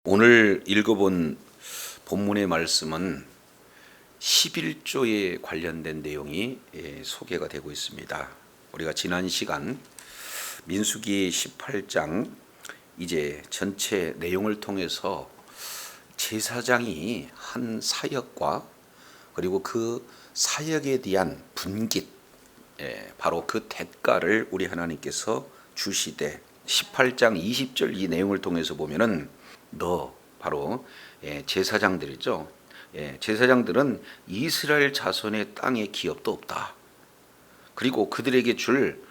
오늘 읽어본 본문의 말씀은 11조에 관련된 내용이 소개가 되고 있습니다. 우리가 지난 시간 민수기 18장 이제 전체 내용을 통해서 제사장이 한 사역과 그리고 그 사역에 대한 분깃, 바로 그 대가를 우리 하나님께서 주시되 18장 20절 이 내용을 통해서 보면은 바로 제사장들이죠. 제사장들은 이스라엘 자손의 땅에 기업도 없다. 그리고 그들에게 줄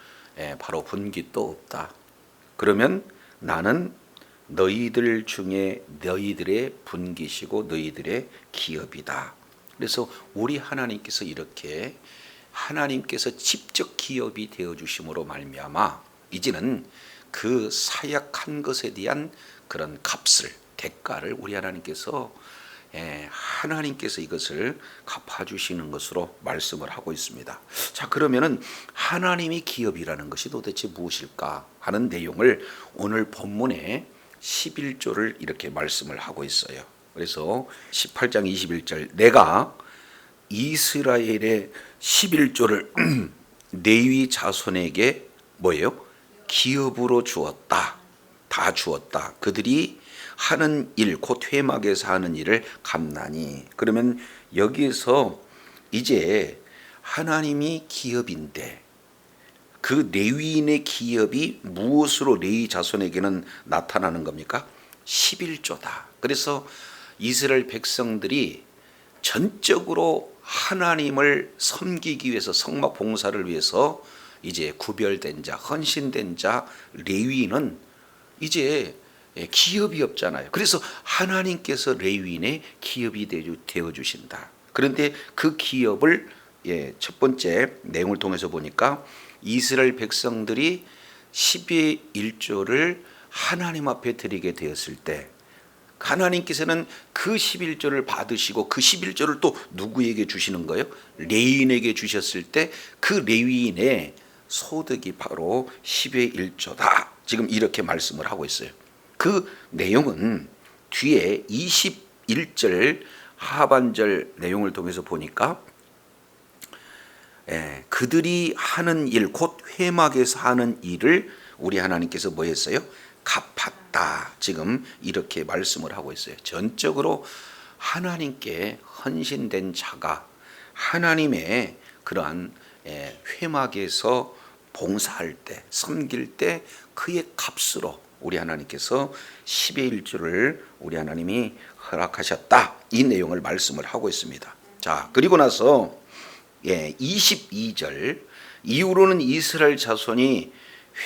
바로 분깃도 없다. 그러면 나는 너희들 중에 너희들의 분깃이고 너희들의 기업이다. 그래서 우리 하나님께서 이렇게 하나님께서 직접 기업이 되어 주심으로 말미암아 이제는 그 사약한 것에 대한 그런 값을 대가를 우리 하나님께서 이것을 갚아주시는 것으로 말씀을 하고 있습니다. 자, 그러면은 하나님이 기업이라는 것이 도대체 무엇일까 하는 내용을 오늘 본문에 11조를 이렇게 말씀을 하고 있어요. 그래서 18장 21절 내가 이스라엘의 11조를 레위 자손에게 뭐예요? 기업으로 주었다. 다 주었다. 그들이 하는 일, 곧 회막에서 하는 일을 감나니. 그러면 여기에서 이제 하나님이 기업인데 그 레위인의 기업이 무엇으로 레위 자손에게는 나타나는 겁니까? 11조다. 그래서 이스라엘 백성들이 전적으로 하나님을 섬기기 위해서 성막 봉사를 위해서 이제 구별된 자, 헌신된 자 레위인은 이제 기업이 없잖아요. 그래서 하나님께서 레위인의 기업이 되어 주신다. 그런데 그 기업을 첫 번째 내용을 통해서 보니까 이스라엘 백성들이 10의 1조를 하나님 앞에 드리게 되었을 때 하나님께서는 그 11조를 받으시고 그 11조를 또 누구에게 주시는 거예요? 레위인에게 주셨을 때 그 레위인의 소득이 바로 10의 1조다. 지금 이렇게 말씀을 하고 있어요. 그 내용은 뒤에 21절 하반절 내용을 통해서 보니까 그들이 하는 일, 곧 회막에서 하는 일을 우리 하나님께서 뭐 했어요? 갚았다. 지금 이렇게 말씀을 하고 있어요. 전적으로 하나님께 헌신된 자가 하나님의 그러한 회막에서 봉사할 때, 섬길 때 그의 값으로 우리 하나님께서 10의 1조를 우리 하나님이 허락하셨다. 이 내용을 말씀을 하고 있습니다. 자, 그리고 나서 22절 이후로는 이스라엘 자손이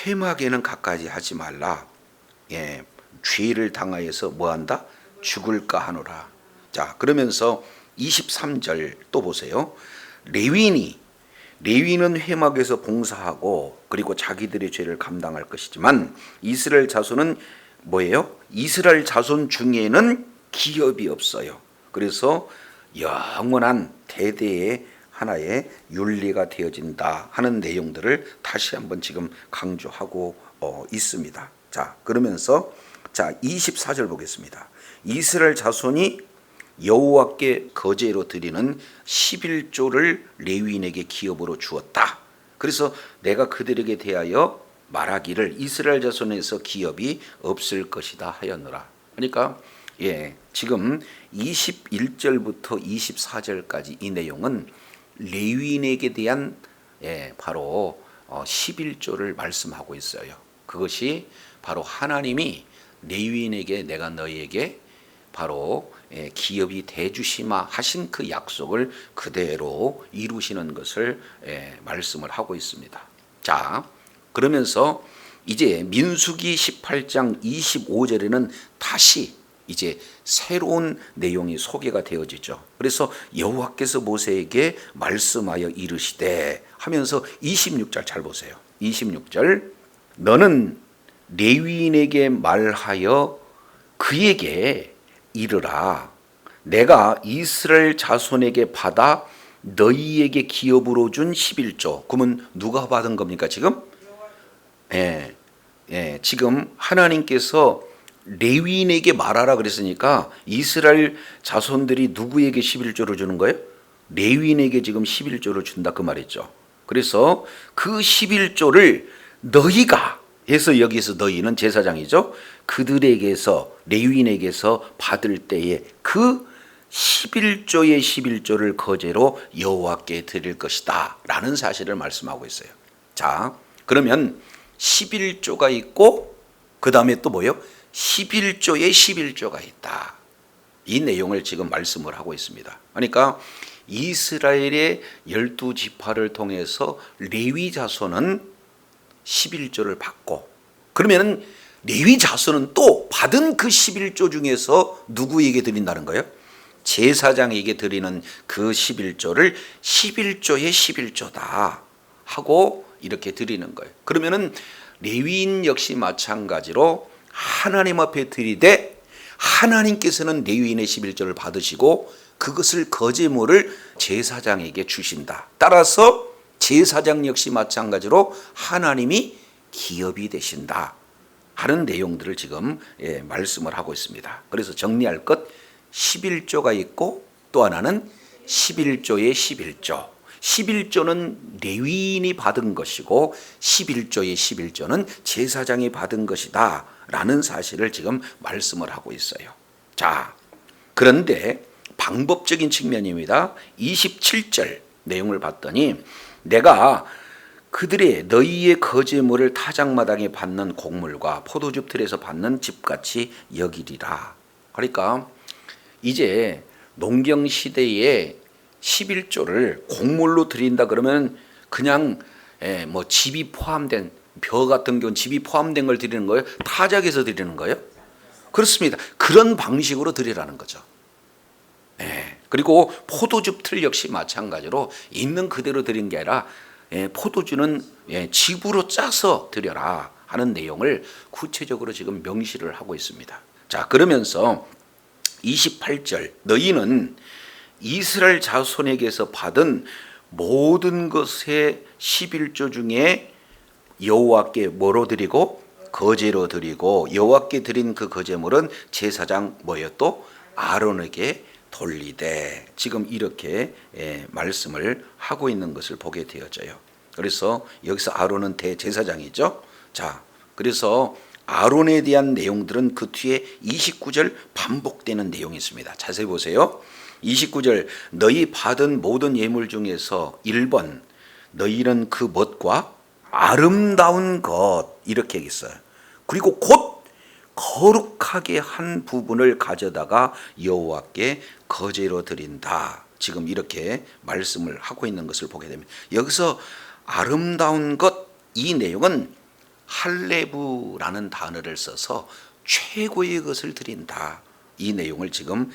회막에는 가까이 하지 말라. 죄를 당하여서 뭐한다? 죽을까 하노라. 자, 그러면서 23절 또 보세요. 레위인은 회막에서 봉사하고 그리고 자기들의 죄를 감당할 것이지만 이스라엘 자손은 뭐예요? 이스라엘 자손 중에는 기업이 없어요. 그래서 영원한 대대의 하나의 윤리가 되어진다 하는 내용들을 다시 한번 지금 강조하고 있습니다. 자, 그러면서 24절 보겠습니다. 이스라엘 자손이 여호와께 거제로 드리는 11조를 레위인에게 기업으로 주었다. 그래서 내가 그들에게 대하여 말하기를 이스라엘 자손에서 기업이 없을 것이다 하였노라. 그러니까 지금 21절부터 24절까지 이 내용은 레위인에게 대한 바로 11조를 말씀하고 있어요. 그것이 바로 하나님이 레위인에게 내가 너희에게 바로 기업이 대주시마 하신 그 약속을 그대로 이루시는 것을 말씀을 하고 있습니다. 자, 그러면서 이제 민수기 18장 25절에는 다시 이제 새로운 내용이 소개가 되어지죠. 그래서 여호와께서 모세에게 말씀하여 이르시되 하면서 26절 잘 보세요. 26절 너는 레위인에게 말하여 그에게 이르라. 내가 이스라엘 자손에게 받아 너희에게 기업으로 준 11조. 그러면 누가 받은 겁니까 지금? 지금 하나님께서 레위인에게 말하라 그랬으니까 이스라엘 자손들이 누구에게 11조를 주는 거예요? 레위인에게 지금 11조를 준다 그 말이죠. 그래서 그 11조를 너희가 해서 여기서 너희는 제사장이죠. 그들에게서 레위인에게서 받을 때에 그 11조의 11조를 거제로 여호와께 드릴 것이다 라는 사실을 말씀하고 있어요. 자, 그러면 11조가 있고 그 다음에 또 뭐요? 11조에 11조가 있다. 이 내용을 지금 말씀을 하고 있습니다. 그러니까 이스라엘의 12지파를 통해서 레위 자손은 11조를 받고, 그러면 레위 자손은 또 받은 그 11조 중에서 누구에게 드린다는 거예요? 제사장에게 드리는 그 11조를 11조의 11조다 하고 이렇게 드리는 거예요. 그러면은 레위인 역시 마찬가지로 하나님 앞에 드리되 하나님께서는 레위인의 11조를 받으시고 그것을 거제물을 제사장에게 주신다. 따라서 제사장 역시 마찬가지로 하나님이 기업이 되신다 하는 내용들을 지금 말씀을 하고 있습니다. 그래서 정리할 것 11조가 있고 또 하나는 11조의 11조. 11조는 레위인이 받은 것이고 11조의 11조는 제사장이 받은 것이다 라는 사실을 지금 말씀을 하고 있어요. 자, 그런데 방법적인 측면입니다. 27절 내용을 봤더니 내가 그들의 너희의 거제물을 타작마당에 받는 곡물과 포도즙 틀에서 받는 집같이 여기리라. 그러니까 이제 농경 시대에 11조를 곡물로 드린다 그러면 그냥 뭐 집이 포함된 벼 같은 경우는 집이 포함된 걸 드리는 거예요? 타작에서 드리는 거예요? 그렇습니다. 그런 방식으로 드리라는 거죠. 그리고 포도즙 틀 역시 마찬가지로 있는 그대로 드리는 게 아니라 포도주는 즙으로 짜서 드려라 하는 내용을 구체적으로 지금 명시를 하고 있습니다. 자, 그러면서 28절 너희는 이스라엘 자손에게서 받은 모든 것의 11조 중에 여호와께 뭐로 드리고 거제로 드리고 여호와께 드린 그 거제물은 제사장 뭐예요? 또 아론에게 돌리되 지금 이렇게 말씀을 하고 있는 것을 보게 되어져요. 그래서 여기서 아론은 대제사장이죠. 자, 그래서 아론에 대한 내용들은 그 뒤에 29절 반복되는 내용이 있습니다. 자세히 보세요. 29절 너희 받은 모든 예물 중에서 1번 너희는 그 멋과 아름다운 것 이렇게 있어요. 그리고 곧 거룩하게 한 부분을 가져다가 여호와께 거제로 드린다. 지금 이렇게 말씀을 하고 있는 것을 보게 됩니다. 여기서 아름다운 것 이 내용은 할레부라는 단어를 써서 최고의 것을 드린다. 이 내용을 지금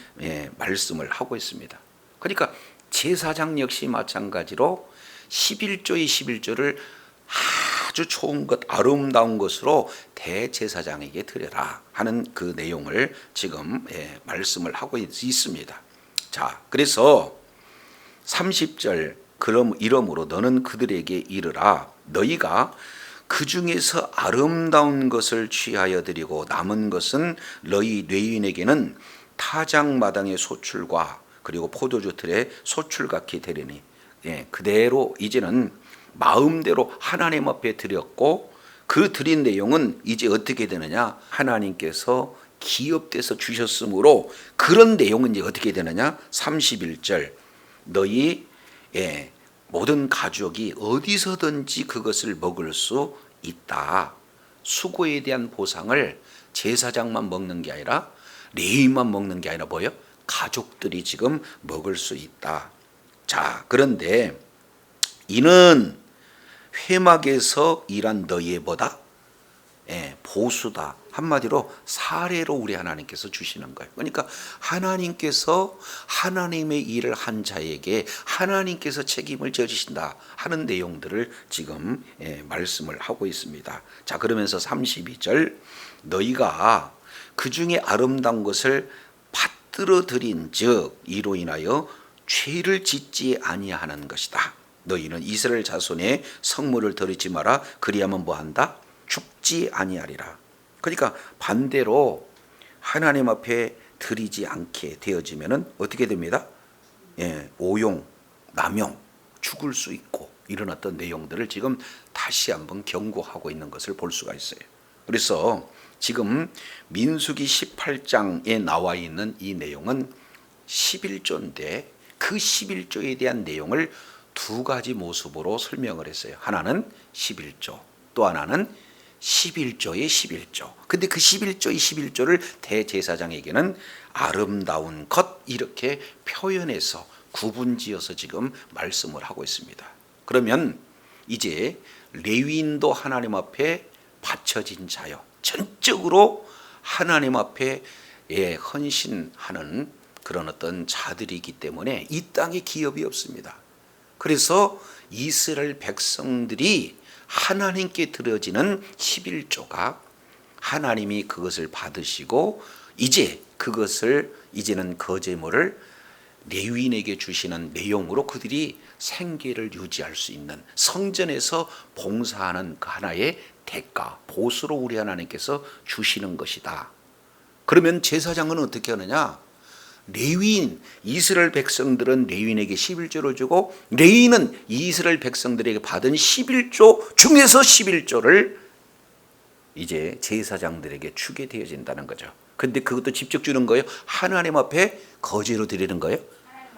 말씀을 하고 있습니다. 그러니까 제사장 역시 마찬가지로 11조의 11조를 아주 좋은 것, 아름다운 것으로 대제사장에게 드려라 하는 그 내용을 지금 말씀을 하고 있습니다. 자, 그래서 30절 그럼 이러므로 너는 그들에게 이르라 너희가 그 중에서 아름다운 것을 취하여 드리고 남은 것은 너희 레위인에게는 타작마당의 소출과 그리고 포도주 틀의 소출같이 되리니 그대로 이제는 마음대로 하나님 앞에 드렸고 그 드린 내용은 이제 어떻게 되느냐 하나님께서 기업돼서 주셨으므로 그런 내용은 이제 어떻게 되느냐 31절 너희 모든 가족이 어디서든지 그것을 먹을 수 있다. 수고에 대한 보상을 제사장만 먹는 게 아니라 레위인만 먹는 게 아니라 뭐예요? 가족들이 지금 먹을 수 있다. 자, 그런데 이는 회막에서 일한 너희의 뭐다? 보수다. 한마디로 사례로 우리 하나님께서 주시는 거예요. 그러니까 하나님께서 하나님의 일을 한 자에게 하나님께서 책임을 져주신다 하는 내용들을 지금 말씀을 하고 있습니다. 자, 그러면서 32절 너희가 그 중에 아름다운 것을 받들어 드린 즉 이로 인하여 죄를 짓지 아니하는 것이다. 너희는 이스라엘 자손의 성물을 더리지 마라. 그리하면 뭐한다? 죽지 아니하리라. 그러니까 반대로 하나님 앞에 드리지 않게 되어지면은 어떻게 됩니다? 오용, 남용, 죽을 수 있고 이런 어떤 내용들을 지금 다시 한번 경고하고 있는 것을 볼 수가 있어요. 그래서 지금 민수기 18장에 나와 있는 이 내용은 11조인데 그 11조에 대한 내용을 두 가지 모습으로 설명을 했어요. 하나는 11조, 또 하나는 11조의 11조. 근데 그 11조의 11조를 대제사장에게는 아름다운 것 이렇게 표현해서 구분지어서 지금 말씀을 하고 있습니다. 그러면 이제 레위인도 하나님 앞에 바쳐진 자요. 전적으로 하나님 앞에 헌신하는 그런 어떤 자들이기 때문에 이 땅에 기업이 없습니다. 그래서 이스라엘 백성들이 하나님께 드려지는 11조가 하나님이 그것을 받으시고 이제 그것을 이제는 거제물을 레위인에게 주시는 내용으로 그들이 생계를 유지할 수 있는 성전에서 봉사하는 그 하나의 대가, 보수로 우리 하나님께서 주시는 것이다. 그러면 제사장은 어떻게 하느냐? 레위인, 이스라엘 백성들은 레위인에게 11조를 주고 레위인은 이스라엘 백성들에게 받은 11조 중에서 11조를 이제 제사장들에게 주게 되어진다는 거죠. 근데 그것도 직접 주는 거예요? 하나님 앞에 거제로 드리는 거예요?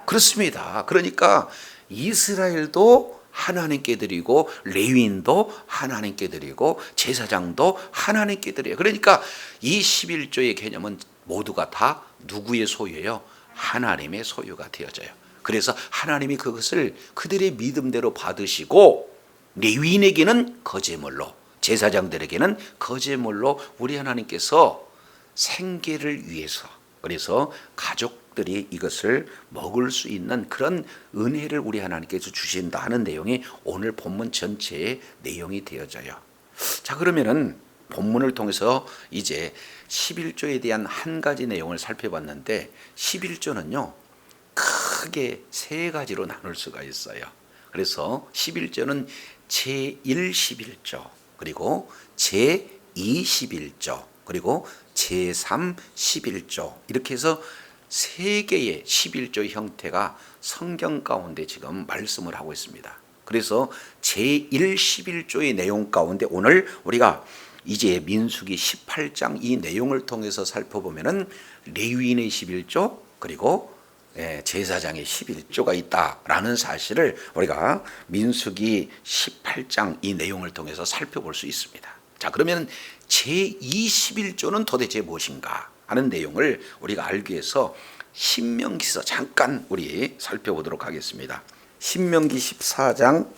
그렇습니다. 그러니까 이스라엘도 하나님께 드리고 레위인도 하나님께 드리고 제사장도 하나님께 드려요. 그러니까 이 11조의 개념은 모두가 다 누구의 소유예요? 하나님의 소유가 되어져요. 그래서 하나님이 그것을 그들의 믿음대로 받으시고 레위인에게는 거제물로, 제사장들에게는 거제물로 우리 하나님께서 생계를 위해서, 그래서 가족들이 이것을 먹을 수 있는 그런 은혜를 우리 하나님께서 주신다 하는 내용이 오늘 본문 전체의 내용이 되어져요. 자, 그러면은 본문을 통해서 이제 11조에 대한 한 가지 내용을 살펴봤는데 11조는요 크게 세 가지로 나눌 수가 있어요. 그래서 11조는 제1 11조, 그리고 제2 11조, 그리고 제3 11조 이렇게 해서 세 개의 11조 형태가 성경 가운데 지금 말씀을 하고 있습니다. 그래서 제1 11조의 내용 가운데 오늘 우리가 이제 민수기 18장 이 내용을 통해서 살펴보면은 레위인의 11조 그리고 제사장의 11조가 있다라는 사실을 우리가 민수기 18장 이 내용을 통해서 살펴볼 수 있습니다. 자, 그러면 제2 11조는 도대체 무엇인가 하는 내용을 우리가 알기 위해서 신명기서 잠깐 우리 살펴보도록 하겠습니다. 신명기 14장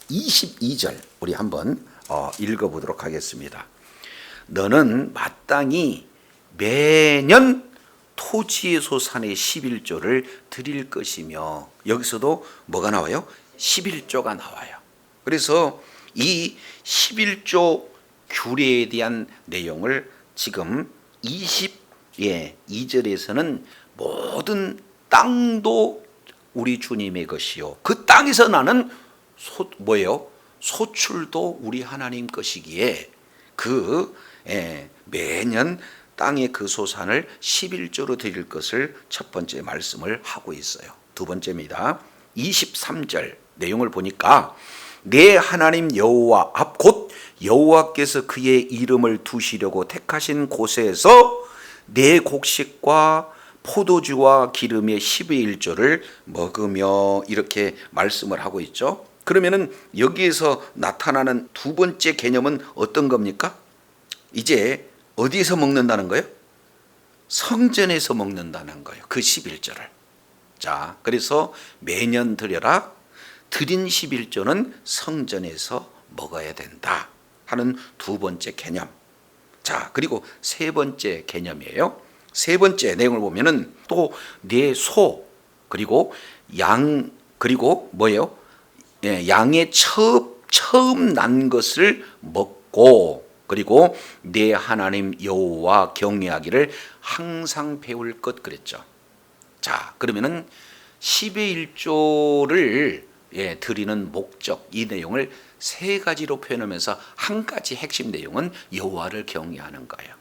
22절 우리 한번 읽어보도록 하겠습니다. 너는 마땅히 매년 토지의 소산의 11조를 드릴 것이며, 여기서도 뭐가 나와요? 11조가 나와요. 그래서 이 11조 규례에 대한 내용을 지금 22절에서는 모든 땅도 우리 주님의 것이요 그 땅에서 나는 뭐예요? 소출도 우리 하나님 것이기에 매년 땅의 그 소산을 11조로 드릴 것을 첫 번째 말씀을 하고 있어요. 두 번째입니다. 23절 내용을 보니까 내 하나님 여호와 앞 곧 여호와께서 그의 이름을 두시려고 택하신 곳에서 내 곡식과 포도주와 기름의 10의 1조를 먹으며 이렇게 말씀을 하고 있죠. 그러면은 여기에서 나타나는 두 번째 개념은 어떤 겁니까? 이제 어디서 먹는다는 거예요? 성전에서 먹는다는 거예요. 그 11조를. 자, 그래서 매년 드려라. 드린 11조는 성전에서 먹어야 된다 하는 두 번째 개념. 자, 그리고 세 번째 개념이에요. 세 번째 내용을 보면은 또 내 소 그리고 양 그리고 뭐예요? 양의 처음 난 것을 먹고 그리고 내 하나님 여호와 경외하기를 항상 배울 것 그랬죠. 자, 그러면은 10의 1조를 드리는 목적 이 내용을 세 가지로 표현하면서 한 가지 핵심 내용은 여호와를 경외하는 거예요.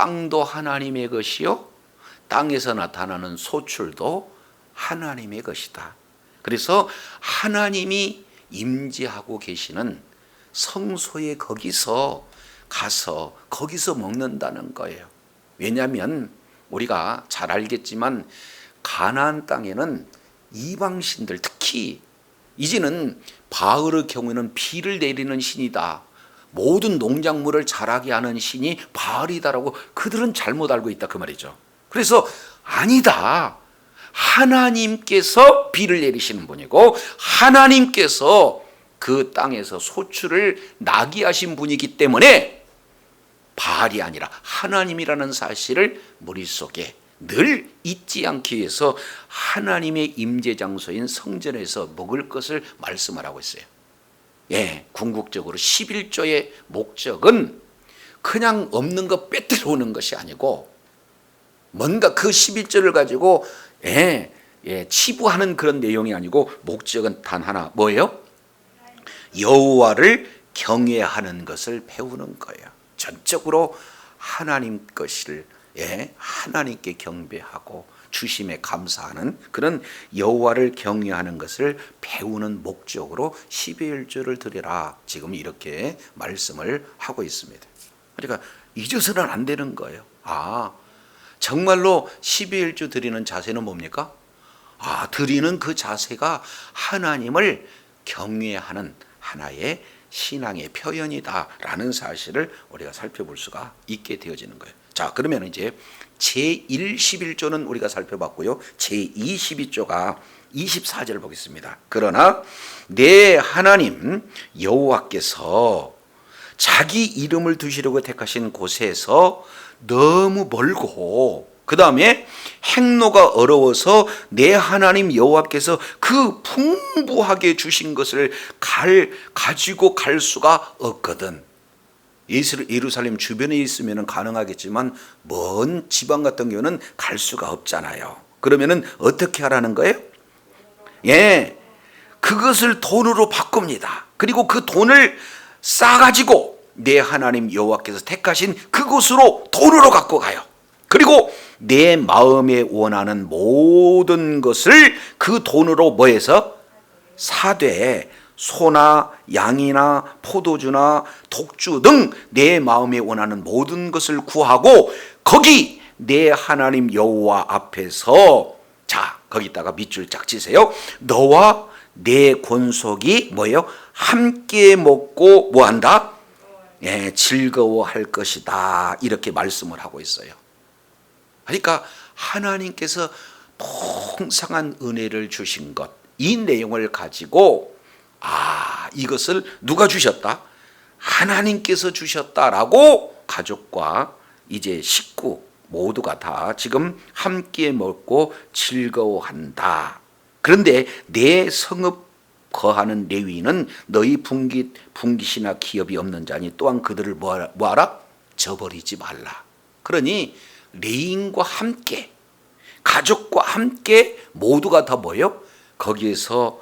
땅도 하나님의 것이요 땅에서 나타나는 소출도 하나님의 것이다. 그래서 하나님이 임재하고 계시는 성소에 거기서 가서 거기서 먹는다는 거예요. 왜냐하면 우리가 잘 알겠지만 가나안 땅에는 이방신들, 특히 이제는 바알의 경우에는 비를 내리는 신이다, 모든 농작물을 자라게 하는 신이 바알이다라고 그들은 잘못 알고 있다 그 말이죠. 그래서 아니다, 하나님께서 비를 내리시는 분이고 하나님께서 그 땅에서 소출을 나게 하신 분이기 때문에 바알이 아니라 하나님이라는 사실을 머릿속에 늘 잊지 않기 위해서 하나님의 임재 장소인 성전에서 먹을 것을 말씀을 하고 있어요. 예, 궁극적으로 11조의 목적은 그냥 없는 거 빼뜨려 오는 것이 아니고 뭔가 그 11조를 가지고 치부하는 그런 내용이 아니고 목적은 단 하나, 뭐예요? 여호와를 경외하는 것을 배우는 거예요. 전적으로 하나님 것을 하나님께 경배하고 주심에 감사하는 그런 여호와를 경외하는 것을 배우는 목적으로 12일 주를 드리라, 지금 이렇게 말씀을 하고 있습니다. 그러니까 잊어서는 안 되는 거예요. 정말로 12일 주 드리는 자세는 뭡니까? 드리는 그 자세가 하나님을 경외하는 하나의 신앙의 표현이다라는 사실을 우리가 살펴볼 수가 있게 되어지는 거예요. 자, 그러면 이제 제1 11조는 우리가 살펴봤고요. 제2 12조가 24절을 보겠습니다. 그러나 내 하나님 여호와께서 자기 이름을 두시려고 택하신 곳에서 너무 멀고, 그 다음에 행로가 어려워서 내 하나님 여호와께서 그 풍부하게 주신 것을 가지고 갈 수가 없거든. 예루살렘 주변에 있으면 가능하겠지만 먼 지방 같은 경우는 갈 수가 없잖아요. 그러면은 어떻게 하라는 거예요? 그것을 돈으로 바꿉니다. 그리고 그 돈을 싸가지고 내 하나님 여호와께서 택하신 그곳으로 돈으로 갖고 가요. 그리고 내 마음에 원하는 모든 것을 그 돈으로 뭐해서 사되, 소나 양이나 포도주나 독주 등 내 마음에 원하는 모든 것을 구하고 거기 내 하나님 여호와 앞에서, 자, 거기다가 밑줄 짝 치세요. 너와 내 권속이 뭐예요? 함께 먹고 뭐한다? 즐거워할 것이다, 이렇게 말씀을 하고 있어요. 그러니까 하나님께서 풍성한 은혜를 주신 것, 이 내용을 가지고 이것을 누가 주셨다? 하나님께서 주셨다라고 가족과 이제 식구 모두가 다 지금 함께 먹고 즐거워한다. 그런데 내 성읍 거하는 레위인은 너희 분깃이나 기업이 없는 자니 또한 그들을 뭐하라? 저버리지 말라. 그러니 레위인과 함께, 가족과 함께 모두가 다 뭐예요? 거기에서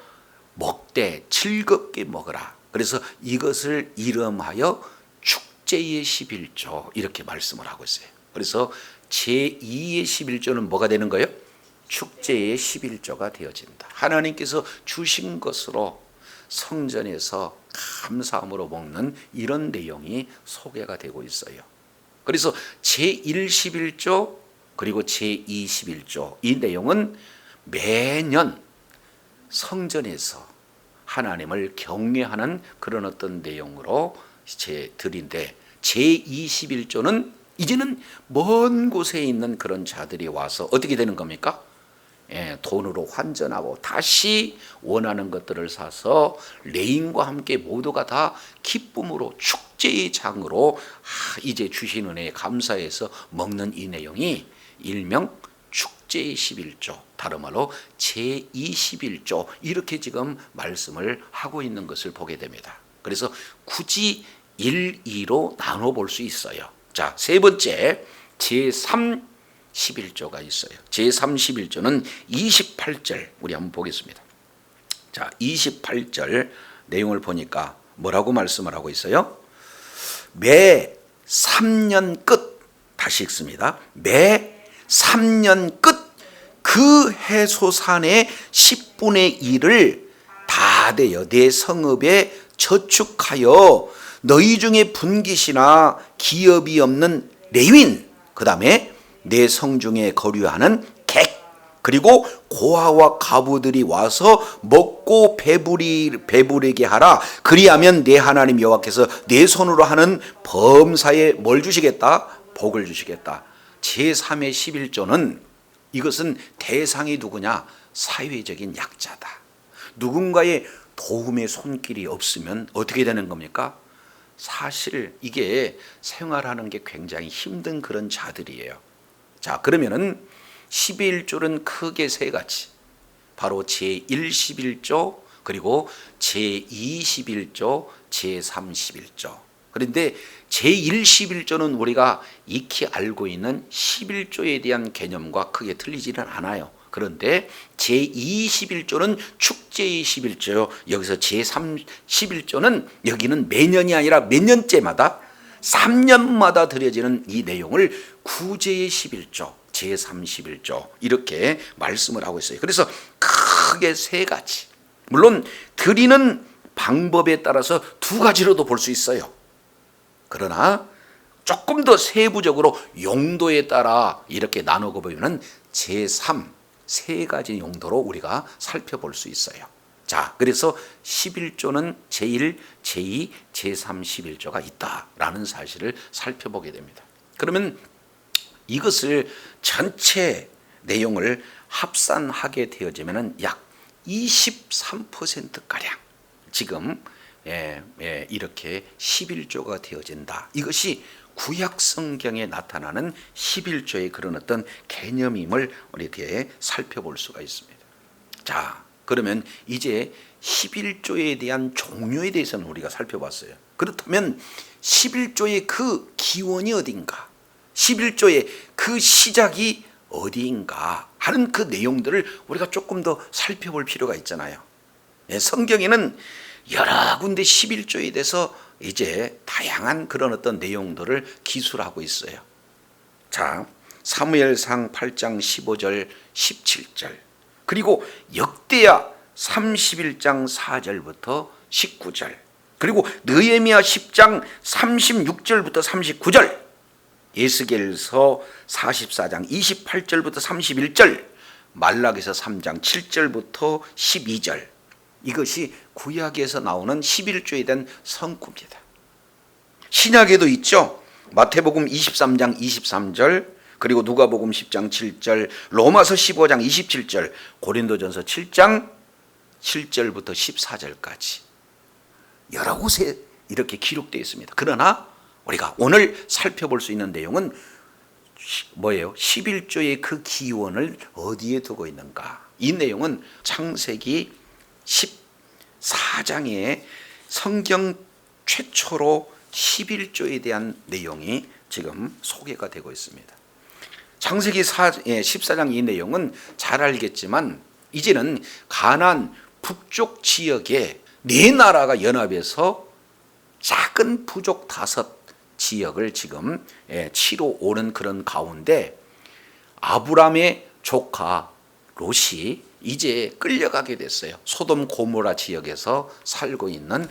먹되 즐겁게 먹으라. 그래서 이것을 이름하여 축제의 11조 이렇게 말씀을 하고 있어요. 그래서 제2의 11조는 뭐가 되는 거예요? 축제의 11조가 되어진다. 하나님께서 주신 것으로 성전에서 감사함으로 먹는 이런 내용이 소개가 되고 있어요. 그래서 제1 11조 그리고 제2 11조, 이 내용은 매년 성전에서 하나님을 경외하는 그런 어떤 내용으로 드린데, 제2 11조는 이제는 먼 곳에 있는 그런 자들이 와서 어떻게 되는 겁니까? 돈으로 환전하고 다시 원하는 것들을 사서 레인과 함께 모두가 다 기쁨으로 축제의 장으로 이제 주신 은혜에 감사해서 먹는 이 내용이 일명 축제의 11조, 다른 말로 제2 11조, 이렇게 지금 말씀을 하고 있는 것을 보게 됩니다. 그래서 굳이 1, 2로 나눠볼 수 있어요. 자, 세 번째 제3 11조가 있어요. 제3 11조는 28절 우리 한번 보겠습니다. 자, 28절 내용을 보니까 뭐라고 말씀을 하고 있어요? 매 3년 끝, 다시 읽습니다. 매 3년 끝 그 해소산의 10분의 1을 다 되어 내 성읍에 저축하여 너희 중에 분깃이나 기업이 없는 레위인, 그 다음에 내 성중에 거류하는 객, 그리고 고아와 과부들이 와서 먹고 배부르게 하라. 그리하면 내 하나님 여호와께서 내 손으로 하는 범사에 뭘 주시겠다? 복을 주시겠다. 제3의 11조는 이것은 대상이 누구냐? 사회적인 약자다. 누군가의 도움의 손길이 없으면 어떻게 되는 겁니까? 사실 이게 생활하는 게 굉장히 힘든 그런 자들이에요. 자, 그러면은 11조는 크게 세 가지. 바로 제1 11조, 그리고 제2 11조, 제3 11조. 그런데 제1 11조는 우리가 익히 알고 있는 11조에 대한 개념과 크게 틀리지는 않아요. 그런데 제2 11조는 축제의 11조요. 여기서 제3 11조는 여기는 매년이 아니라 몇 년째마다 3년마다 드려지는 이 내용을 구제의 11조, 제3 11조 이렇게 말씀을 하고 있어요. 그래서 크게 세 가지. 물론 드리는 방법에 따라서 두 가지로도 볼 수 있어요. 그러나 조금 더 세부적으로 용도에 따라 이렇게 나누고 보면 제3 세 가지 용도로 우리가 살펴볼 수 있어요. 자, 그래서 11조는 제1, 제2, 제3 11조가 있다라는 사실을 살펴보게 됩니다. 그러면 이것을 전체 내용을 합산하게 되어지면 약 23%가량 지금 이렇게 11조가 되어진다. 이것이 구약 성경에 나타나는 11조의 그런 어떤 개념임을 이렇게 살펴볼 수가 있습니다. 자, 그러면 이제 11조에 대한 종류에 대해서는 우리가 살펴봤어요. 그렇다면 11조의 그 기원이 어딘가, 11조의 그 시작이 어디인가 하는 그 내용들을 우리가 조금 더 살펴볼 필요가 있잖아요. 성경에는 여러 군데 11조에 대해서 이제 다양한 그런 어떤 내용들을 기술하고 있어요. 자, 사무엘상 8장 15절 17절, 그리고 역대하 31장 4절부터 19절, 그리고 느헤미야 10장 36절부터 39절, 에스겔서 44장 28절부터 31절, 말라기서 3장 7절부터 12절, 이것이 구약에서 나오는 11조에 대한 성구입니다. 신약에도 있죠. 마태복음 23장 23절, 그리고 누가복음 10장 7절, 로마서 15장 27절, 고린도전서 7장 7절부터 14절까지 여러 곳에 이렇게 기록되어 있습니다. 그러나 우리가 오늘 살펴볼 수 있는 내용은 뭐예요? 11조의 그 기원을 어디에 두고 있는가? 이 내용은 창세기 14장에 성경 최초로 11조에 대한 내용이 지금 소개가 되고 있습니다. 창세기 14장 이 내용은 잘 알겠지만 이제는 가나안 북쪽 지역에 네 나라가 연합해서 작은 부족 5 지역을 지금 치러 오는 그런 가운데 아브람의 조카 롯이 이제 끌려가게 됐어요. 소돔 고모라 지역에서 살고 있는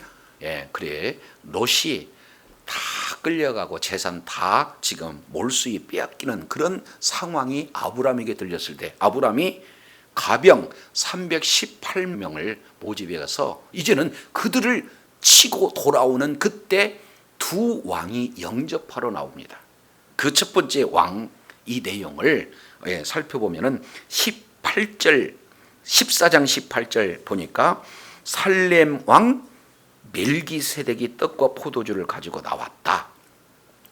롯이 다 끌려가고 재산 다 지금 몰수히 빼앗기는 그런 상황이 아브람에게 들렸을 때 아브람이 가병 318명을 모집해 가서 이제는 그들을 치고 돌아오는 그때 두 왕이 영접하러 나옵니다. 그 첫 번째 왕 이 내용을 살펴보면은 14장 18절 보니까 살렘 왕 멜기세덱이 떡과 포도주를 가지고 나왔다.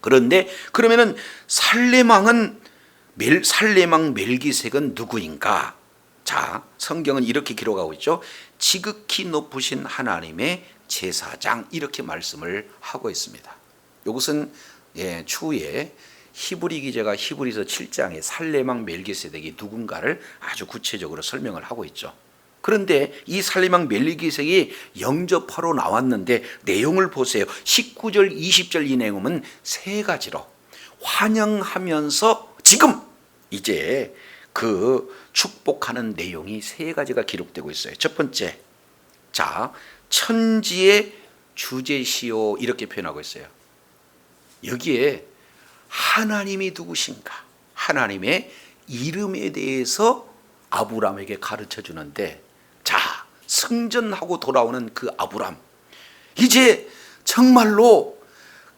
그런데 그러면은 살렘 왕 멜기세덱은 누구인가? 자, 성경은 이렇게 기록하고 있죠. 지극히 높으신 하나님의 제사장 이렇게 말씀을 하고 있습니다. 이것은 추후에 히브리 기자가 히브리서 7장에 살렘 왕 멜기세덱이 누군가를 아주 구체적으로 설명을 하고 있죠. 그런데 이 살렘 왕 멜기세덱이 영접하러 나왔는데 내용을 보세요. 19절 20절 이 내용은 세 가지로 환영하면서 지금 이제 그 축복하는 내용이 세 가지가 기록되고 있어요. 첫 번째, 자, 천지의 주제시요 이렇게 표현하고 있어요. 여기에 하나님이 누구신가, 하나님의 이름에 대해서 아브라함에게 가르쳐 주는데, 자, 승전하고 돌아오는 그 아브라함, 이제 정말로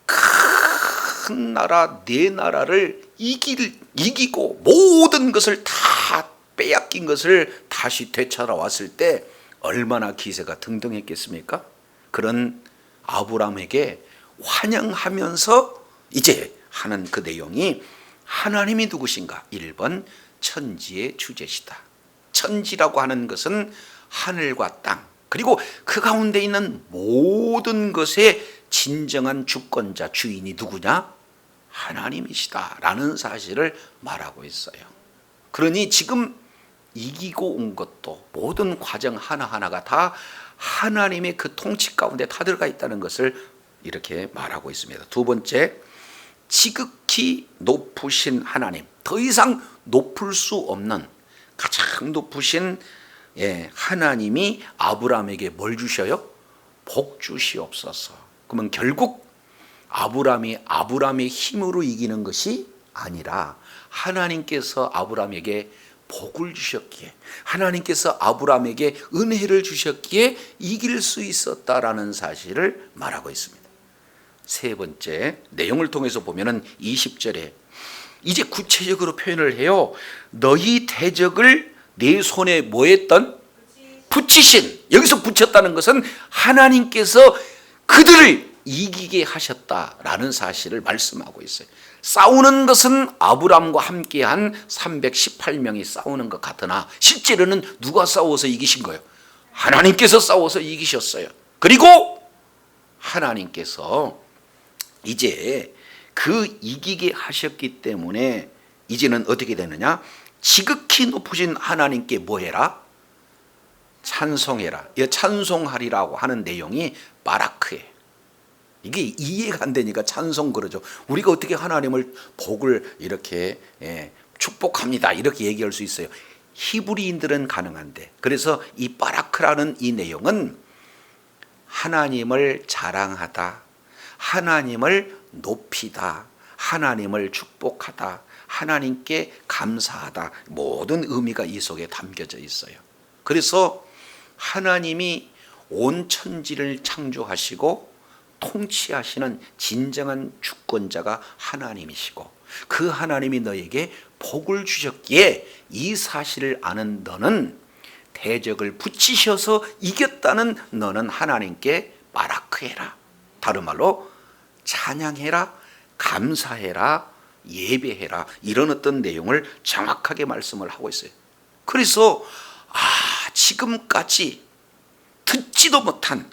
큰 나라 네 나라를 이기고 모든 것을 다 빼앗긴 것을 다시 되찾아왔을 때 얼마나 기세가 등등했겠습니까? 그런 아브라함에게 환영하면서 이제 하는 그 내용이 하나님이 누구신가? 1번 천지의 주제시다. 천지라고 하는 것은 하늘과 땅, 그리고 그 가운데 있는 모든 것의 진정한 주권자, 주인이 누구냐? 하나님이시다 라는 사실을 말하고 있어요. 그러니 지금 이기고 온 것도 모든 과정 하나하나가 다 하나님의 그 통치 가운데 다 들어가 있다는 것을 이렇게 말하고 있습니다. 두 번째, 지극히 높으신 하나님, 더 이상 높을 수 없는 가장 높으신 하나님이 아브라함에게 뭘 주셔요? 복 주시옵소서. 그러면 결국 아브라함의 힘으로 이기는 것이 아니라 하나님께서 아브라함에게 복을 주셨기에, 하나님께서 아브라함에게 은혜를 주셨기에 이길 수 있었다라는 사실을 말하고 있습니다. 세 번째, 내용을 통해서 보면은 20절에 이제 구체적으로 표현을 해요. 너희 대적을 내 손에 뭐 했던? 붙이신. 여기서 붙였다는 것은 하나님께서 그들을 이기게 하셨다라는 사실을 말씀하고 있어요. 싸우는 것은 아브라함과 함께한 318명이 싸우는 것 같으나 실제로는 누가 싸워서 이기신 거예요? 하나님께서 싸워서 이기셨어요. 그리고 하나님께서 이제 그 이기게 하셨기 때문에 이제는 어떻게 되느냐? 지극히 높으신 하나님께 뭐 해라? 찬송해라. 이 찬송하리라고 하는 내용이 바라크예요. 이게 이해가 안 되니까 찬송 그러죠. 우리가 어떻게 하나님을 복을 이렇게 축복합니다 이렇게 얘기할 수 있어요? 히브리인들은 가능한데, 그래서 이 바라크라는 이 내용은 하나님을 자랑하다, 하나님을 높이다, 하나님을 축복하다, 하나님께 감사하다, 모든 의미가 이 속에 담겨져 있어요. 그래서 하나님이 온 천지를 창조하시고 통치하시는 진정한 주권자가 하나님이시고, 그 하나님이 너에게 복을 주셨기에 이 사실을 아는 너는 대적을 붙이셔서 이겼다는 너는 하나님께 바라크해라, 다른 말로 찬양해라, 감사해라, 예배해라, 이런 어떤 내용을 정확하게 말씀을 하고 있어요. 그래서 지금까지 듣지도 못한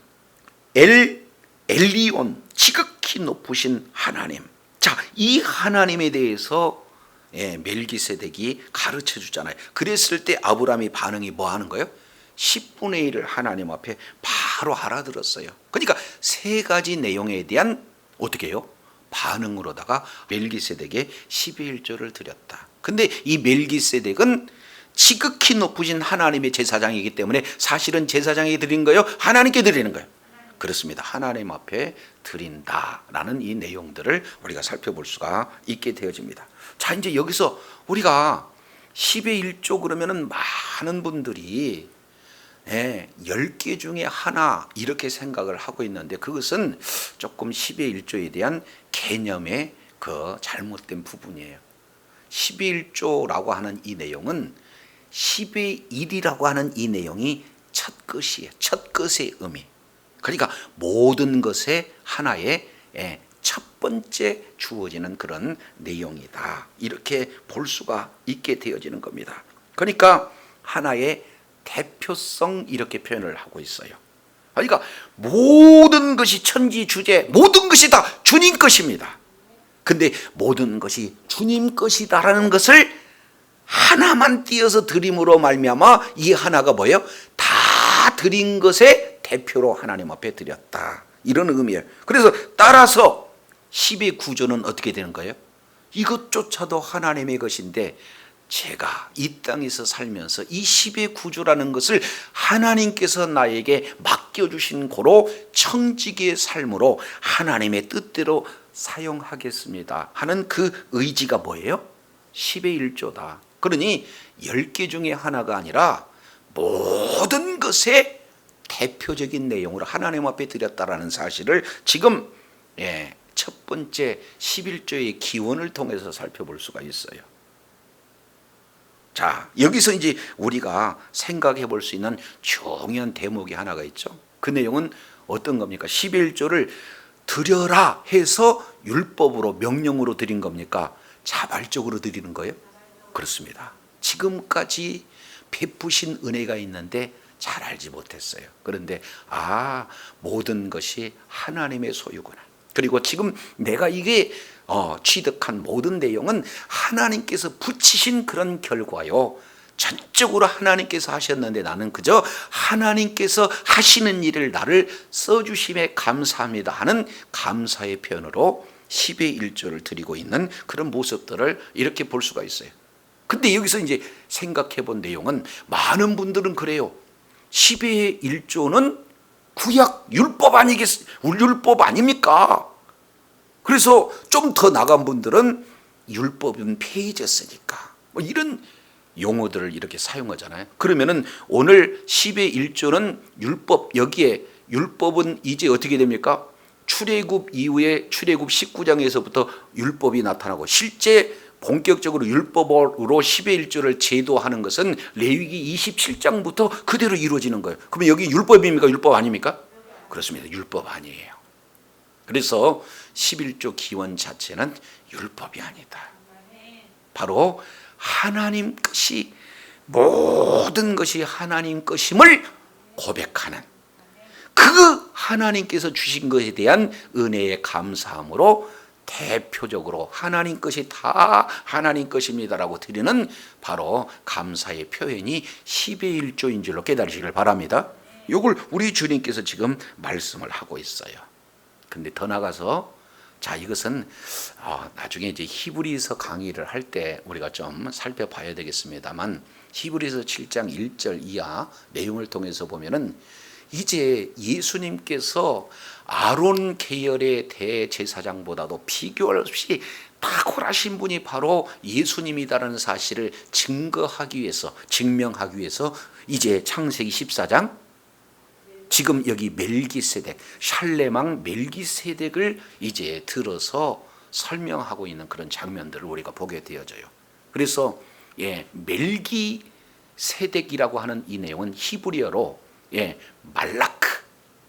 엘리온, 지극히 높으신 하나님, 자, 이 하나님에 대해서 멜기세덱이 가르쳐 주잖아요. 그랬을 때 아브라함이 반응이 뭐 하는 거예요? 10분의 1을 하나님 앞에 바로 알아들었어요. 그러니까 세 가지 내용에 대한 어떻게 해요? 반응으로다가 멜기세덱에 10의 1조를 드렸다. 근데 이 멜기세덱은 지극히 높으신 하나님의 제사장이기 때문에 사실은 제사장이 드린 거예요? 하나님께 드리는 거예요? 그렇습니다. 하나님 앞에 드린다라는 이 내용들을 우리가 살펴볼 수가 있게 되어집니다. 자, 이제 여기서 우리가 10의 1조 그러면은 많은 분들이 10개 중에 하나 이렇게 생각을 하고 있는데, 그것은 조금 10의 1조에 대한 개념의 그 잘못된 부분이에요. 10의 1조라고 하는 이 내용은 10의 1이라고 하는 이 내용이 첫 것이에요. 첫 것의 의미. 그러니까 모든 것의 하나의 첫 번째 주어지는 그런 내용이다, 이렇게 볼 수가 있게 되어지는 겁니다. 그러니까 하나의 대표성 이렇게 표현을 하고 있어요. 그러니까 모든 것이 천지 주제, 모든 것이 다 주님 것입니다. 근데 모든 것이 주님 것이다라는 것을 하나만 띄어서 드림으로 말미암아 이 하나가 뭐예요? 다 드린 것의 대표로 하나님 앞에 드렸다, 이런 의미예요. 그래서 따라서 10의 구조는 어떻게 되는 거예요? 이것조차도 하나님의 것인데 제가 이 땅에서 살면서 이 10의 구조라는 것을 하나님께서 나에게 맡겨주신 고로 청지기의 삶으로 하나님의 뜻대로 사용하겠습니다 하는 그 의지가 뭐예요? 10의 1조다. 그러니 10개 중에 하나가 아니라 모든 것의 대표적인 내용으로 하나님 앞에 드렸다라는 사실을 지금 첫 번째 11조의 기원을 통해서 살펴볼 수가 있어요. 자, 여기서 이제 우리가 생각해 볼 수 있는 중요한 대목이 하나가 있죠. 그 내용은 어떤 겁니까? 11조를 드려라 해서 율법으로 명령으로 드린 겁니까? 자발적으로 드리는 거예요? 그렇습니다. 지금까지 베푸신 은혜가 있는데 잘 알지 못했어요. 그런데 모든 것이 하나님의 소유구나. 그리고 지금 내가 이게 취득한 모든 내용은 하나님께서 붙이신 그런 결과요. 전적으로 하나님께서 하셨는데 나는 그저 하나님께서 하시는 일을 나를 써주심에 감사합니다 하는 감사의 표현으로 10의 1조를 드리고 있는 그런 모습들을 이렇게 볼 수가 있어요. 근데 여기서 이제 생각해 본 내용은 많은 분들은 그래요. 10의 1조는 구약 율법 율법 아닙니까? 그래서 좀 더 나간 분들은 율법은 폐해졌으니까 이런 용어들을 이렇게 사용하잖아요. 그러면은 오늘 10의 1조는 율법, 여기에 율법은 이제 어떻게 됩니까? 출애굽 이후에 출애굽 19장에서부터 율법이 나타나고 실제 본격적으로 율법으로 10의 1조를 제도하는 것은 레위기 27장부터 그대로 이루어지는 거예요. 그러면 여기 율법입니까? 율법 아닙니까? 그렇습니다. 율법 아니에요. 그래서 11조 기원 자체는 율법이 아니다. 바로 하나님 것이 모든 것이 하나님 것임을 고백하는 그 하나님께서 주신 것에 대한 은혜의 감사함으로 대표적으로 하나님 것이 다 하나님 것입니다라고 드리는 바로 감사의 표현이 10의 1조인 줄로 깨달으시길 바랍니다. 이걸 우리 주님께서 지금 말씀을 하고 있어요. 근데 더 나가서 이것은 나중에 이제 히브리서 강의를 할 때 우리가 좀 살펴봐야 되겠습니다만 히브리서 7장 1절 이하 내용을 통해서 보면은 이제 예수님께서 아론 계열의 대제사장보다도 비교 없이 탁월하신 분이 바로 예수님이다라는 사실을 증명하기 위해서 이제 창세기 14장 지금 여기 멜기세덱, 샬렘왕 멜기세덱을 이제 들어서 설명하고 있는 그런 장면들을 우리가 보게 되어져요. 그래서 멜기세덱이라고 하는 이 내용은 히브리어로 말라크,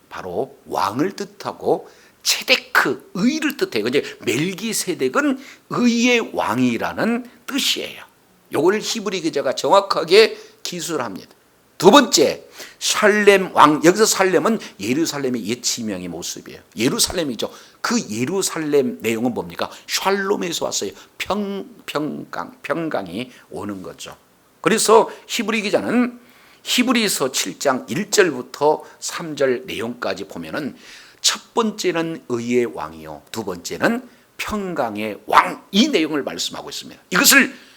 바로 왕을 뜻하고 체데크, 의를 뜻해요. 이제 멜기세덱은 의의 왕이라는 뜻이에요. 이걸 히브리 기자가 정확하게 기술합니다. 두 번째, 살렘 왕. 여기서 살렘은 예루살렘의 옛 지명의 모습이에요. 예루살렘이죠. 그 예루살렘 내용은 뭡니까? 샬롬에서 왔어요. 평강이 오는 거죠. 그래서 히브리 기자는 히브리서 7장 1절부터 3절 내용까지 보면은 첫 번째는 의의 왕이요, 두 번째는 평강의 왕, 이 내용을 말씀하고 있습니다. 이것을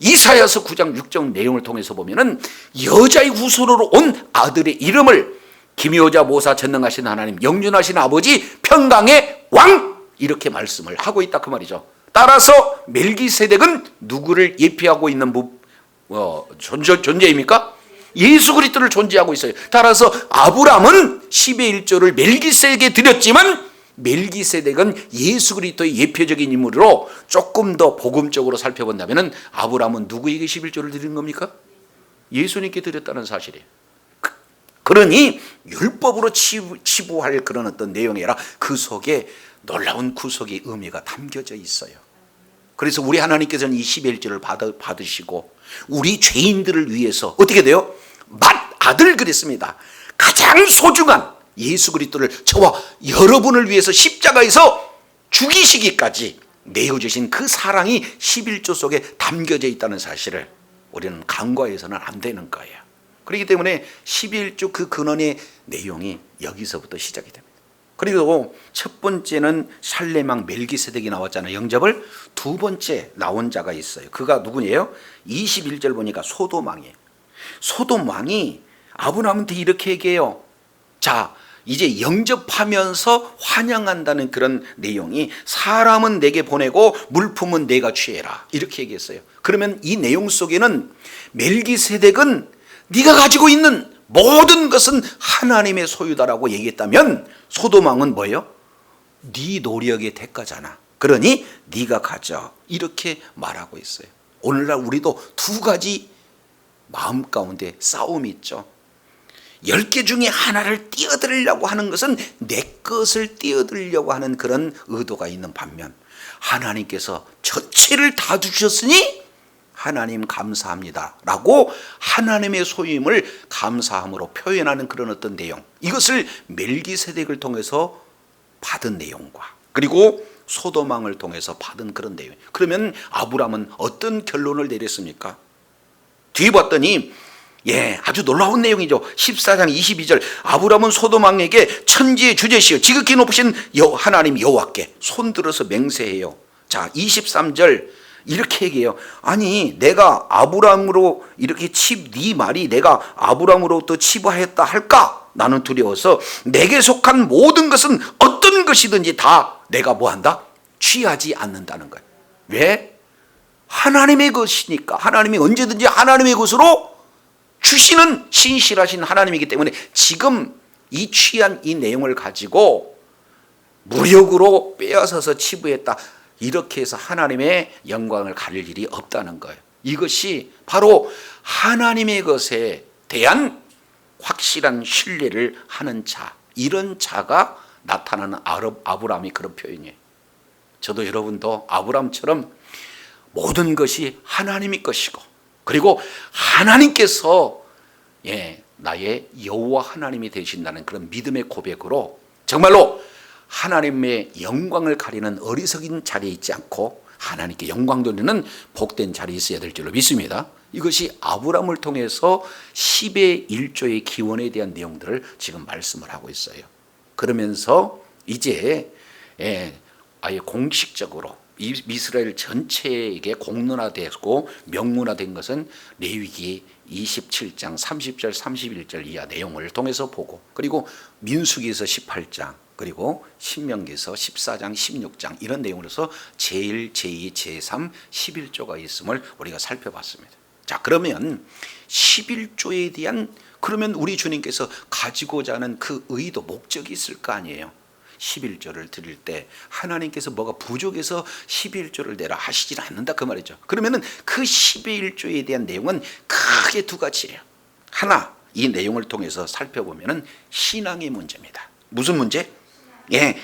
이사야서 9장 6절 내용을 통해서 보면은 여자의 후손으로 온 아들의 이름을 기묘자 모사 전능하신 하나님, 영존하신 아버지, 평강의 왕, 이렇게 말씀을 하고 있다 그 말이죠. 따라서 멜기세덱은 누구를 예표하고 있는 존재입니까? 예수 그리스도를 존재하고 있어요. 따라서 아브람은 10의 1조를 멜기세덱에게 드렸지만 멜기세덱은 예수 그리스도의 예표적인 인물으로 조금 더 복음적으로 살펴본다면 아브람은 누구에게 11조를 드린 겁니까? 예수님께 드렸다는 사실이에요. 그러니 율법으로 치부할 그런 어떤 내용이 아니라 그 속에 놀라운 구속의 의미가 담겨져 있어요. 그래서 우리 하나님께서는 이 11조를 받으시고 우리 죄인들을 위해서 어떻게 돼요? 맏아들 그랬습니다. 가장 소중한 예수 그리스도를 저와 여러분을 위해서 십자가에서 죽이시기까지 내어주신 그 사랑이 11조 속에 담겨져 있다는 사실을 우리는 간과해서는 안 되는 거예요. 그렇기 때문에 11조 그 근원의 내용이 여기서부터 시작이 됩니다. 그리고 첫 번째는 살레망 멜기세덱이 나왔잖아요. 영접을. 두 번째 나온 자가 있어요. 그가 누구예요? 21절 보니까 소돔왕이에요. 소돔왕이 아브라함한테 이렇게 얘기해요. 자, 이제 영접하면서 환영한다는 그런 내용이, 사람은 내게 보내고 물품은 내가 취해라, 이렇게 얘기했어요. 그러면 이 내용 속에는 멜기세덱은 네가 가지고 있는 모든 것은 하나님의 소유다라고 얘기했다면, 소돔왕은 뭐예요? 네 노력의 대가잖아. 그러니 네가 가져, 이렇게 말하고 있어요. 오늘날 우리도 두 가지 마음 가운데 싸움이 있죠. 10개 중에 하나를 띄어들려고 하는 것은 내 것을 띄어들려고 하는 그런 의도가 있는 반면, 하나님께서 전체를 다 주셨으니 하나님 감사합니다 라고 하나님의 소유임을 감사함으로 표현하는 그런 어떤 내용, 이것을 멜기세덱을 통해서 받은 내용과, 그리고 소돔왕을 통해서 받은 그런 내용. 그러면 아브라함은 어떤 결론을 내렸습니까? 뒤에 봤더니 아주 놀라운 내용이죠. 14장 22절, 아브라함은 소돔왕에게 천지의 주제시여 지극히 높으신 하나님 여호와께 손들어서 맹세해요. 자, 23절 이렇게 얘기해요. 아니, 내가 아브라함으로 이렇게 네 말이 내가 아브라함으로부터 치부하였다 할까? 나는 두려워서 내게 속한 모든 것은 어떤 것이든지 다 내가 뭐한다? 취하지 않는다는 거예요. 왜? 하나님의 것이니까. 하나님이 언제든지 하나님의 것으로 주시는 신실하신 하나님이기 때문에 지금 이 취한 이 내용을 가지고 무력으로 빼앗아서 치부했다, 이렇게 해서 하나님의 영광을 가릴 일이 없다는 거예요. 이것이 바로 하나님의 것에 대한 확실한 신뢰를 하는 자, 이런 자가 나타나는 아브라함이 그런 표현이에요. 저도 여러분도 아브라함처럼 모든 것이 하나님의 것이고, 그리고 하나님께서 나의 여호와 하나님이 되신다는 그런 믿음의 고백으로 정말로 하나님의 영광을 가리는 어리석인 자리에 있지 않고 하나님께 영광 돌리는 복된 자리에 있어야 될 줄로 믿습니다. 이것이 아브라함을 통해서 10의 1조의 기원에 대한 내용들을 지금 말씀을 하고 있어요. 그러면서 이제 아예 공식적으로 이스라엘 전체에게 공론화되고 명문화된 것은 레위기 27장 30절 31절 이하 내용을 통해서 보고, 그리고 민수기에서 18장, 그리고 신명기에서 14장 16장 이런 내용으로서 제1, 제2, 제3, 11조가 있음을 우리가 살펴봤습니다. 자, 그러면 11조에 대한, 그러면 우리 주님께서 가지고자 하는 그 의도, 목적이 있을 거 아니에요. 11조를 드릴 때 하나님께서 뭐가 부족해서 11조를 내라 하시지는 않는다, 그 말이죠. 그러면은 그 11조에 대한 내용은 크게 두 가지예요. 하나, 이 내용을 통해서 살펴보면은 신앙의 문제입니다. 무슨 문제?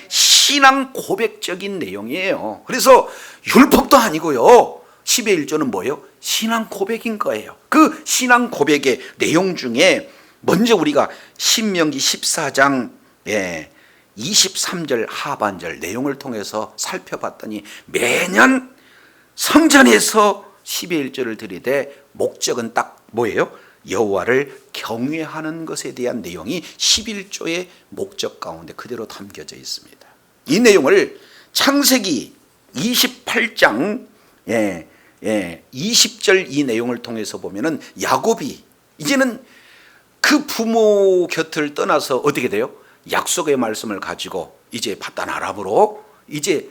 신앙 고백적인 내용이에요. 그래서 율법도 아니고요. 10의 1조는 뭐예요? 신앙 고백인 거예요. 그 신앙 고백의 내용 중에 먼저 우리가 신명기 14장 23절 하반절 내용을 통해서 살펴봤더니, 매년 성전에서 10의 1조를 드리되 목적은 딱 뭐예요? 여호와를 경외하는 것에 대한 내용이 11조의 목적 가운데 그대로 담겨져 있습니다. 이 내용을 창세기 28장 20절 이 내용을 통해서 보면은 야곱이 이제는 그 부모 곁을 떠나서 어떻게 돼요? 약속의 말씀을 가지고 이제 바단 아람으로 이제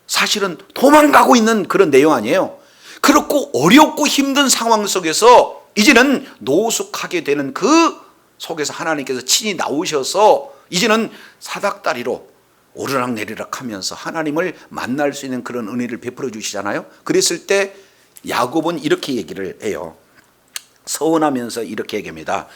사실은 도망가고 있는 그런 내용 아니에요. 그렇고 어렵고 힘든 상황 속에서 이제는 노숙하게 되는 그 속에서 하나님께서 친히 나오셔서 이제는 사닥다리로 오르락내리락 하면서 하나님을 만날 수 있는 그런 은혜를 베풀어 주시잖아요. 그랬을 때 야곱은 이렇게 얘기를 해요. 서운하면서 이렇게 얘기합니다.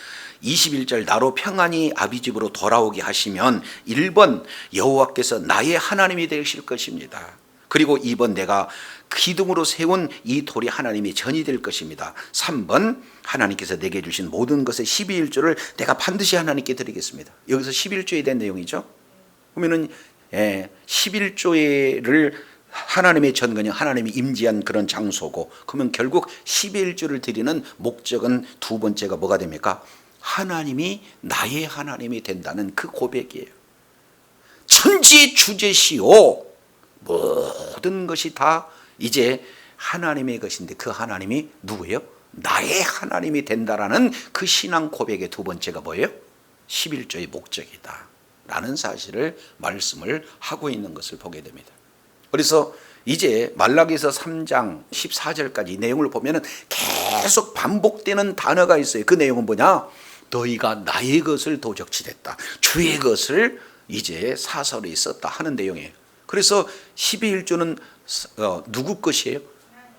21절, 나로 평안히 아비 집으로 돌아오게 하시면 1번 여호와께서 나의 하나님이 되실 것입니다. 그리고 2번 내가 기둥으로 세운 이 돌이 하나님의 전이 될 것입니다. 3번 하나님께서 내게 주신 모든 것의 12일조를 내가 반드시 하나님께 드리겠습니다. 여기서 11조에 대한 내용이죠. 그러면은 11조를 하나님의 전근이 하나님이 임재한 그런 장소고, 그러면 결국 11조를 드리는 목적은 두 번째가 뭐가 됩니까? 하나님이 나의 하나님이 된다는 그 고백이에요. 천지의 주제시요 모든 것이 다 이제 하나님의 것인데 그 하나님이 누구예요? 나의 하나님이 된다라는 그 신앙 고백의 두 번째가 뭐예요? 11조의 목적이다 라는 사실을 말씀을 하고 있는 것을 보게 됩니다. 그래서 이제 말라기서 3장 14절까지 이 내용을 보면은 계속 반복되는 단어가 있어요. 그 내용은 뭐냐? 너희가 나의 것을 도적질했다. 주의 것을 이제 사설에 썼다 하는 내용이에요. 그래서 11조는 누구 것이에요?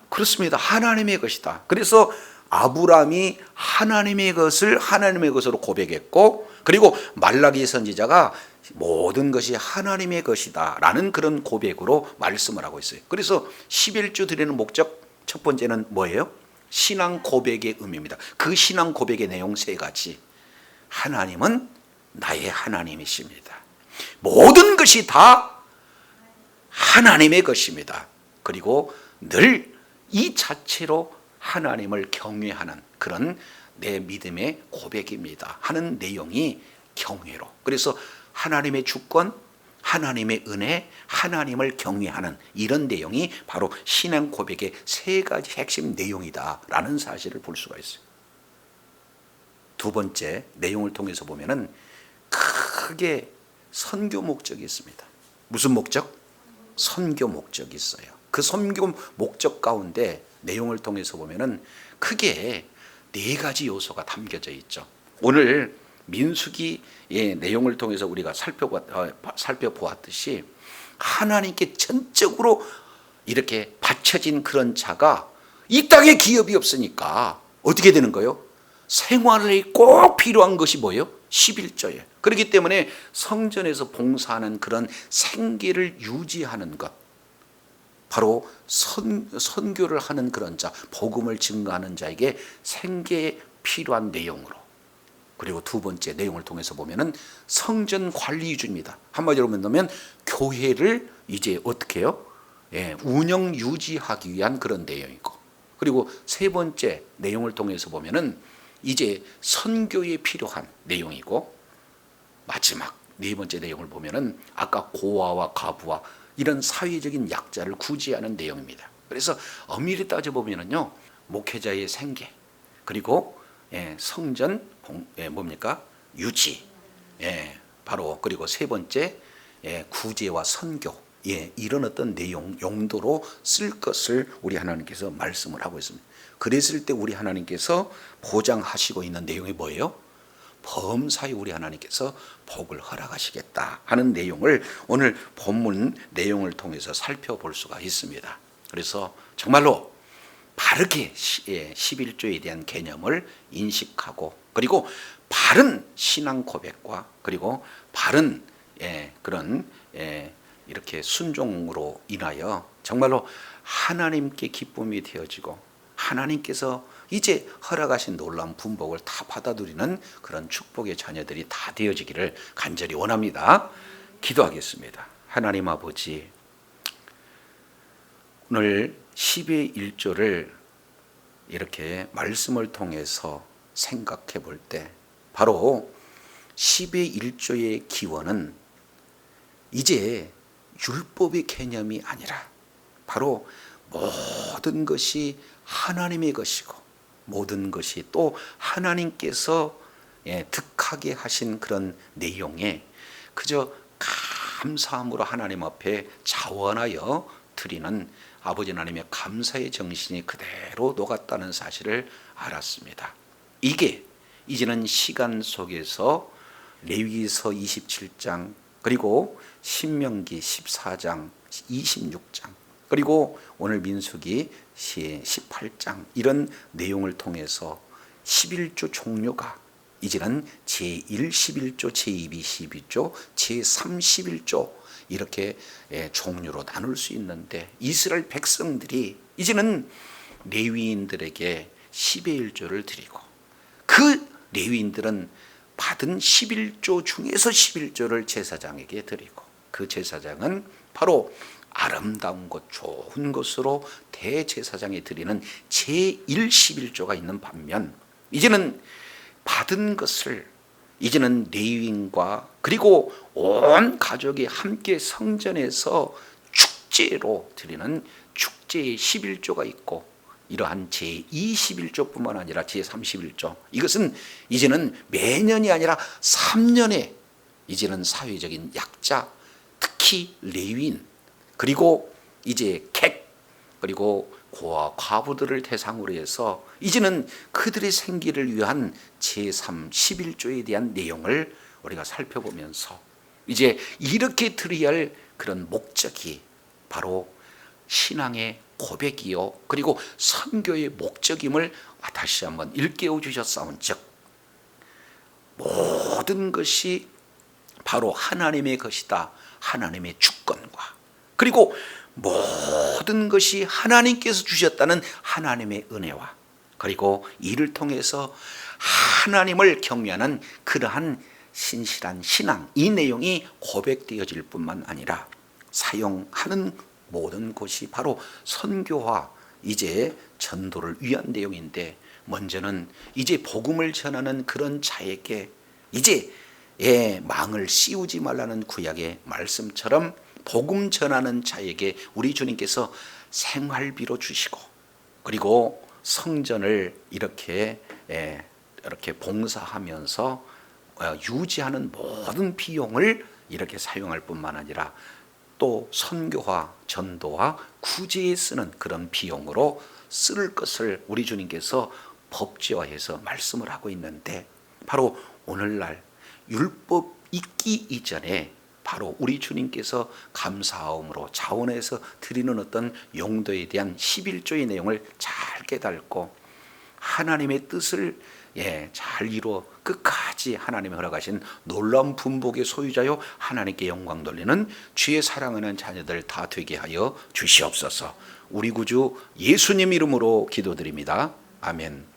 그렇습니다. 하나님의 것이다. 그래서 아브라함이 하나님의 것을 하나님의 것으로 고백했고, 그리고 말라기 선지자가 모든 것이 하나님의 것이다 라는 그런 고백으로 말씀을 하고 있어요. 그래서 11조 드리는 목적 첫 번째는 뭐예요? 신앙 고백의 의미입니다. 그 신앙 고백의 내용 세 가지. 하나님은 나의 하나님이십니다. 모든 것이 다 하나님의 것입니다. 그리고 늘 이 자체로 하나님을 경외하는 그런 내 믿음의 고백입니다 하는 내용이 경외로. 그래서 하나님의 주권, 하나님의 은혜, 하나님을 경외하는 이런 내용이 바로 신앙 고백의 세 가지 핵심 내용이다라는 사실을 볼 수가 있어요. 두 번째 내용을 통해서 보면은 크게 선교 목적이 있습니다. 무슨 목적? 선교 목적이 있어요. 그 선교 목적 가운데 내용을 통해서 보면은 크게 네 가지 요소가 담겨져 있죠. 오늘 민수기의 내용을 통해서 우리가 살펴보았듯이 하나님께 전적으로 이렇게 바쳐진 그런 자가 이 땅에 기업이 없으니까 어떻게 되는 거예요? 생활에 꼭 필요한 것이 뭐예요? 11조예요. 그렇기 때문에 성전에서 봉사하는 그런 생계를 유지하는 것, 바로 선교를 하는 그런 자, 복음을 증거하는 자에게 생계에 필요한 내용으로. 그리고 두 번째 내용을 통해서 보면은 성전 관리 위주입니다. 한마디로 말하면 교회를 이제 어떻게 해요? 운영 유지하기 위한 그런 내용이고, 그리고 세 번째 내용을 통해서 보면은 이제 선교에 필요한 내용이고, 마지막 네 번째 내용을 보면은 아까 고아와 가부와 이런 사회적인 약자를 구제하는 내용입니다. 그래서 엄밀히 따져보면요, 목회자의 생계, 그리고 성전 뭡니까? 유지, 바로 그리고 세 번째 구제와 선교, 이런 어떤 내용 용도로 쓸 것을 우리 하나님께서 말씀을 하고 있습니다. 그랬을 때 우리 하나님께서 보장하시고 있는 내용이 뭐예요? 범사에 우리 하나님께서 복을 허락하시겠다 하는 내용을 오늘 본문 내용을 통해서 살펴볼 수가 있습니다. 그래서 정말로 바르게 11조에 대한 개념을 인식하고, 그리고 바른 신앙 고백과 그리고 바른 그런 이렇게 순종으로 인하여 정말로 하나님께 기쁨이 되어지고 하나님께서 이제 허락하신 놀라운 분복을 다 받아들이는 그런 축복의 자녀들이 다 되어지기를 간절히 원합니다. 기도하겠습니다. 하나님 아버지, 오늘 10의 1조를 이렇게 말씀을 통해서 생각해 볼 때 바로 10의 1조의 기원은 이제 율법의 개념이 아니라 바로 모든 것이 하나님의 것이고 모든 것이 또 하나님께서 득하게 하신 그런 내용에 그저 감사함으로 하나님 앞에 자원하여 드리는 아버지 하나님의 감사의 정신이 그대로 녹았다는 사실을 알았습니다. 이게 이제는 시간 속에서 레위기서 27장, 그리고 신명기 14장, 26장, 그리고 오늘 민수기 18장 이런 내용을 통해서 11조 종료가 이제는 제1 11조, 제2 12조, 제3 11조 이렇게 종류로 나눌 수 있는데, 이스라엘 백성들이 이제는 레위인들에게 10의 1조를 드리고 그 레위인들은 받은 11조 중에서 11조를 제사장에게 드리고, 그 제사장은 바로 아름다운 것, 좋은 것으로 대제사장에 드리는 제1 11조가 있는 반면, 이제는 받은 것을 이제는 레위인과 그리고 온 가족이 함께 성전에서 축제로 드리는 축제의 11조가 있고, 이러한 제21조뿐만 아니라 제31조, 이것은 이제는 매년이 아니라 3년에 이제는 사회적인 약자, 특히 레위인, 그리고 이제 객, 그리고 고아 과부들을 대상으로 해서 이제는 그들의 생기를 위한 제3, 11조에 대한 내용을 우리가 살펴보면서 이제 이렇게 드려야 할 그런 목적이 바로 신앙의 고백이요, 그리고 선교의 목적임을 다시 한번 일깨워 주셨사온즉, 모든 것이 바로 하나님의 것이다. 하나님의 주권과, 그리고 모든 것이 하나님께서 주셨다는 하나님의 은혜와, 그리고 이를 통해서 하나님을 경외하는 그러한 신실한 신앙, 이 내용이 고백되어질 뿐만 아니라 사용하는 모든 것이 바로 선교와 이제 전도를 위한 내용인데, 먼저는 이제 복음을 전하는 그런 자에게 이제 망을 씌우지 말라는 구약의 말씀처럼 복음 전하는 자에게 우리 주님께서 생활비로 주시고, 그리고 성전을 이렇게 봉사하면서 유지하는 모든 비용을 이렇게 사용할 뿐만 아니라 또 선교와 전도와 구제에 쓰는 그런 비용으로 쓸 것을 우리 주님께서 법제화해서 말씀을 하고 있는데, 바로 오늘날 율법 있기 이전에 바로 우리 주님께서 감사함으로 자원해서 드리는 어떤 용도에 대한 11조의 내용을 잘 깨닫고 하나님의 뜻을 잘 이루어 끝까지 하나님이 허락하신 놀라운 분복의 소유자요, 하나님께 영광 돌리는 주의 사랑하는 자녀들 다 되게 하여 주시옵소서. 우리 구주 예수님 이름으로 기도드립니다. 아멘.